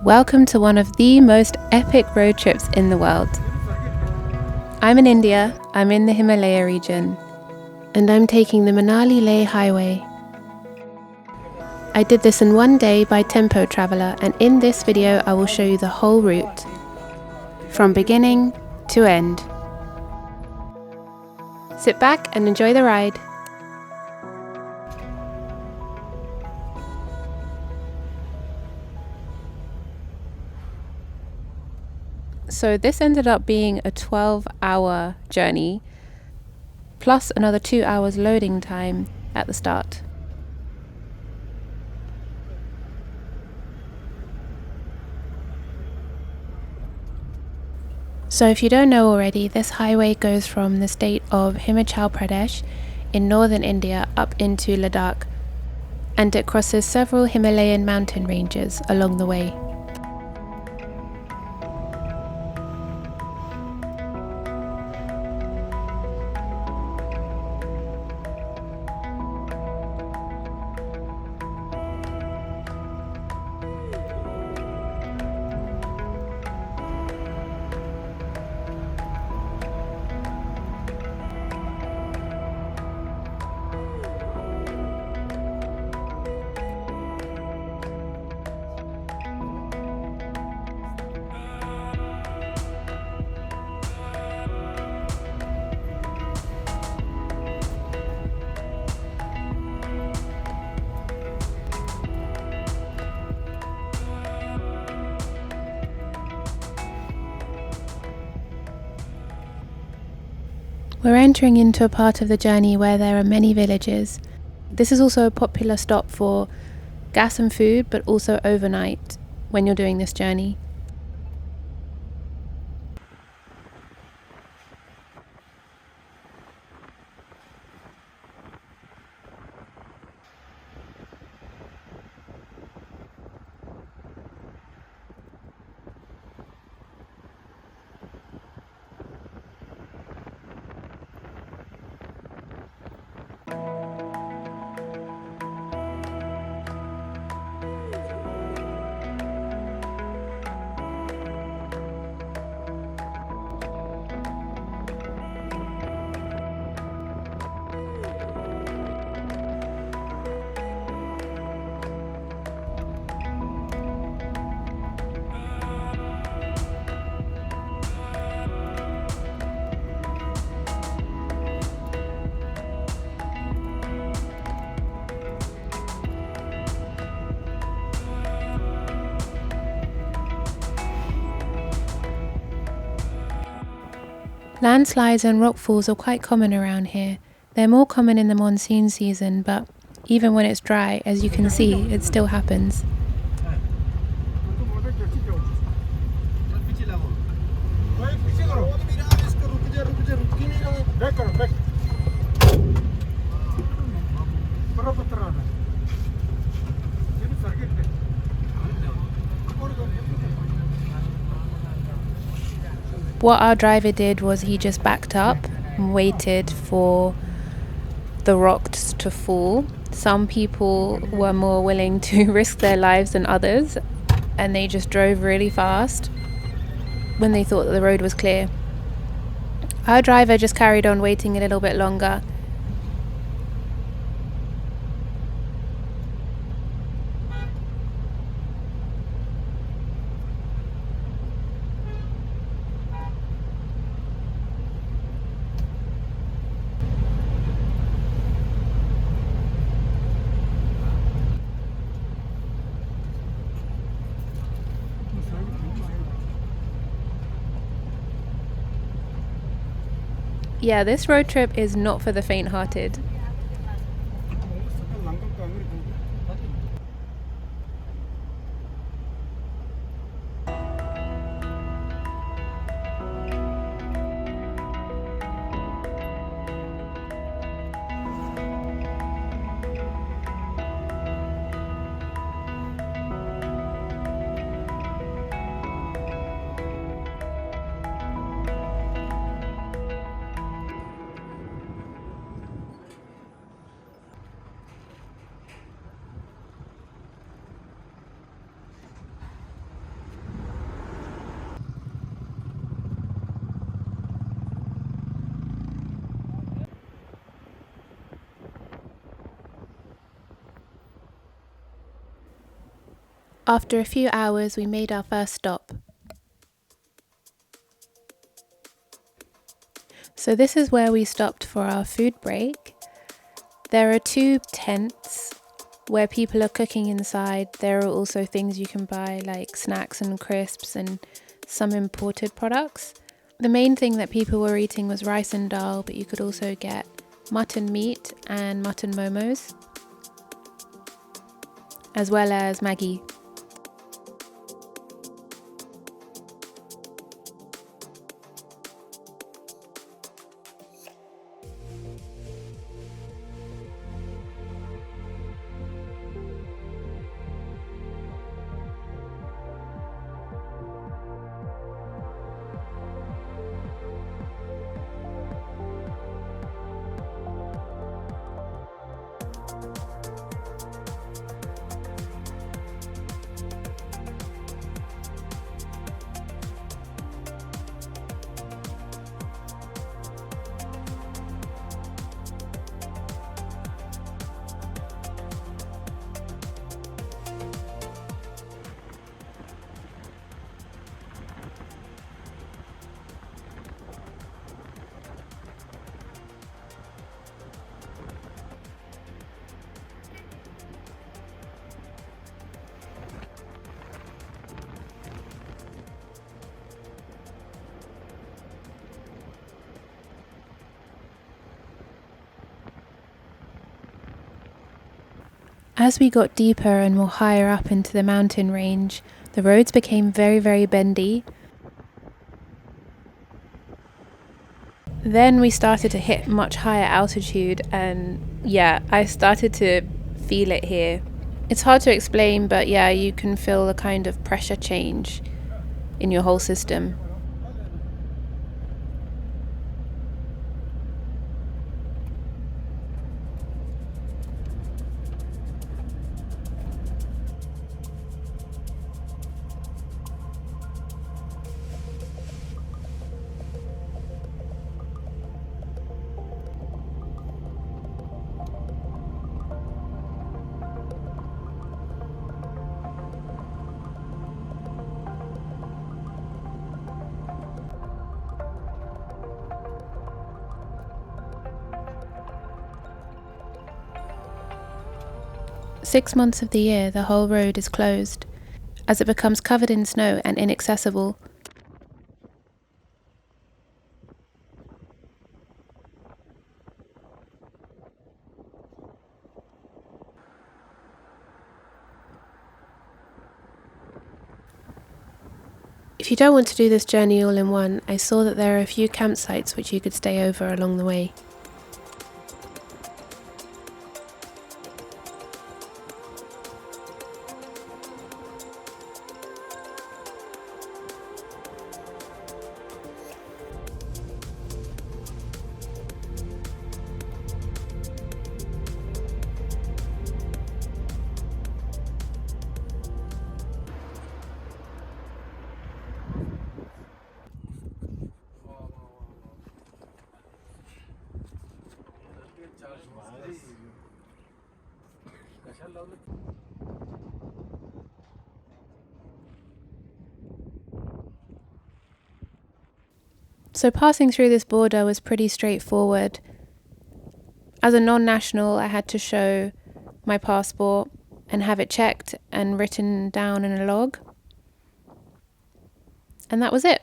Welcome to one of the most epic road trips in the world. I'm in India, I'm in the Himalaya region, and I'm taking the Manali-Leh highway. I did this in one day by Tempo Traveller, and in this video I will show you the whole route, from beginning to end. Sit back and enjoy the ride. So this ended up being a 12-hour journey, plus another 2 hours loading time at the start. So if you don't know already, this highway goes from the state of Himachal Pradesh in northern India up into Ladakh, and it crosses several Himalayan mountain ranges along the way. We're entering into a part of the journey where there are many villages. This is also a popular stop for gas and food, but also overnight when you're doing this journey. Landslides and rockfalls are quite common around here. They're more common in the monsoon season, but even when it's dry, as you can see, it still happens. What our driver did was he just backed up and waited for the rocks to fall. Some people were more willing to risk their lives than others, and they just drove really fast when they thought that the road was clear. Our driver just carried on waiting a little bit longer. Yeah, this road trip is not for the faint-hearted. After a few hours, we made our first stop. So this is where we stopped for our food break. There are 2 tents where people are cooking inside. There are also things you can buy like snacks and crisps and some imported products. The main thing that people were eating was rice and dal, but you could also get mutton meat and mutton momos, as well as Maggi. As we got deeper and more higher up into the mountain range, the roads became very, very bendy. Then we started to hit much higher altitude, and yeah, I started to feel it here. It's hard to explain, but yeah, you can feel a kind of pressure change in your whole system. Six months of the year, the whole road is closed, as it becomes covered in snow and inaccessible. If you don't want to do this journey all in one, I saw that there are a few campsites which you could stay over along the way. So passing through this border was pretty straightforward. As a non-national, I had to show my passport and have it checked and written down in a log. And that was it.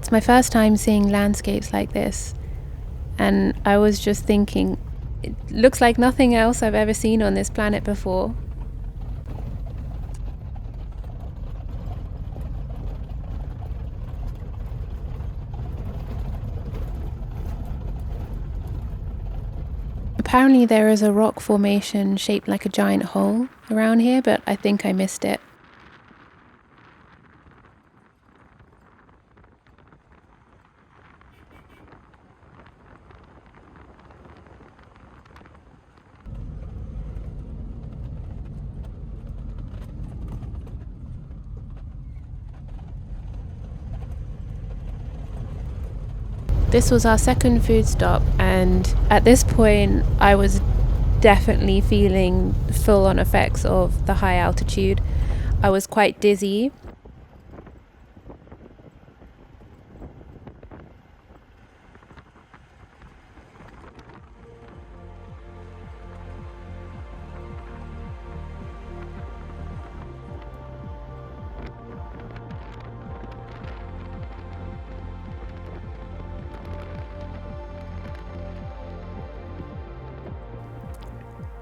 It's my first time seeing landscapes like this, and I was just thinking, it looks like nothing else I've ever seen on this planet before. Apparently there is a rock formation shaped like a giant hole around here, but I think I missed it. This was our second food stop, and at this point I was definitely feeling full-on effects of the high altitude. I was quite dizzy.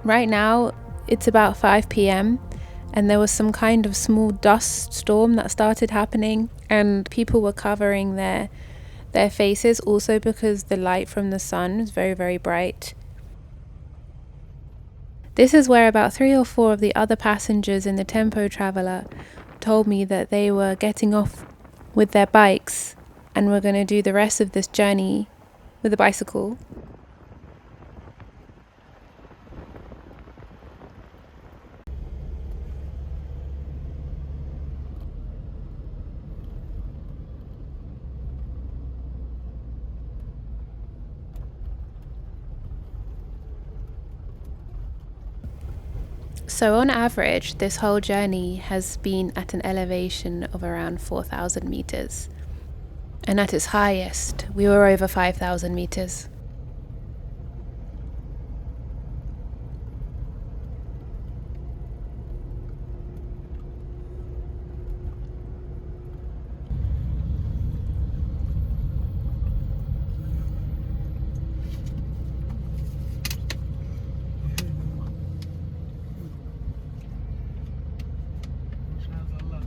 Right now, it's about 5 p.m. and there was some kind of small dust storm that started happening, and people were covering their faces also because the light from the sun was very, very bright. This is where about 3 or 4 of the other passengers in the Tempo Traveller told me that they were getting off with their bikes and were going to do the rest of this journey with a bicycle. So on average, this whole journey has been at an elevation of around 4,000 meters. And at its highest, we were over 5,000 meters.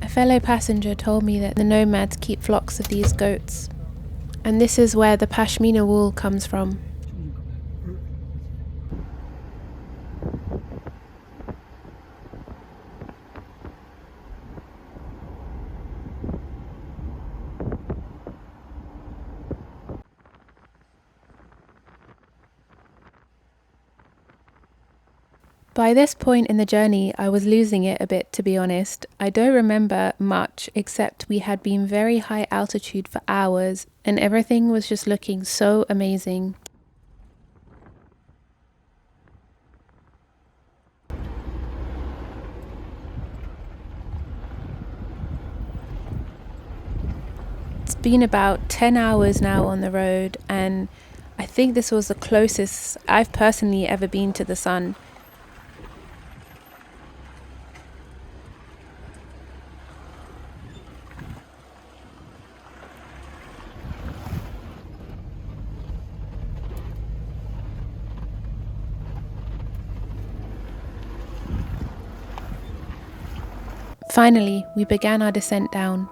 A fellow passenger told me that the nomads keep flocks of these goats, and this is where the pashmina wool comes from. By this point in the journey, I was losing it a bit, to be honest. I don't remember much, except we had been very high altitude for hours, and everything was just looking so amazing. It's been about 10 hours now on the road, and I think this was the closest I've personally ever been to the sun. Finally, we began our descent down.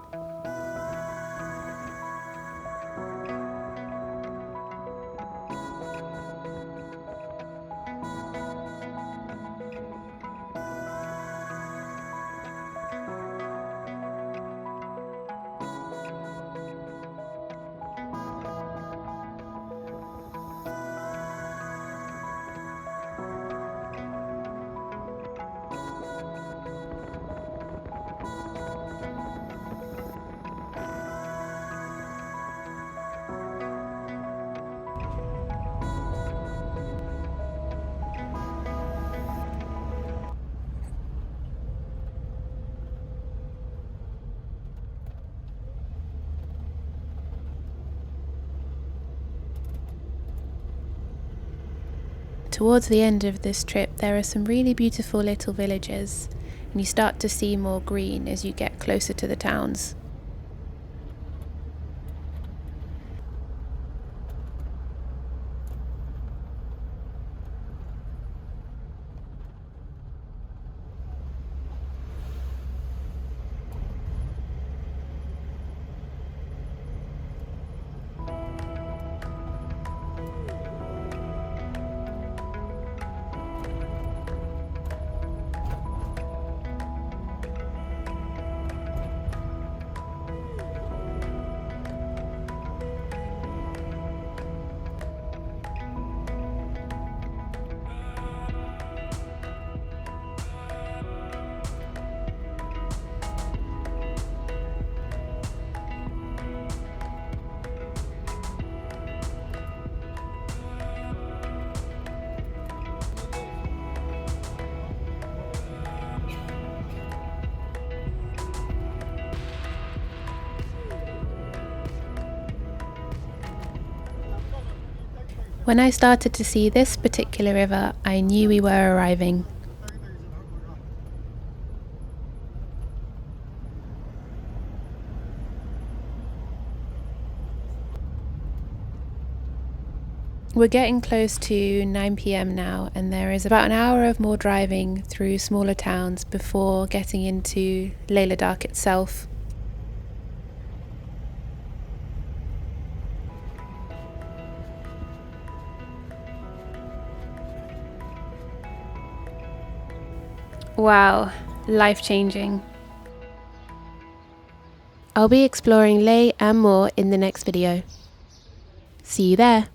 Towards the end of this trip, there are some really beautiful little villages, and you start to see more green as you get closer to the towns. When I started to see this particular river, I knew we were arriving. We're getting close to 9 p.m. now, and there is about an hour of more driving through smaller towns before getting into Leh Ladakh itself. Wow, life-changing. I'll be exploring Leh and more in the next video. See you there.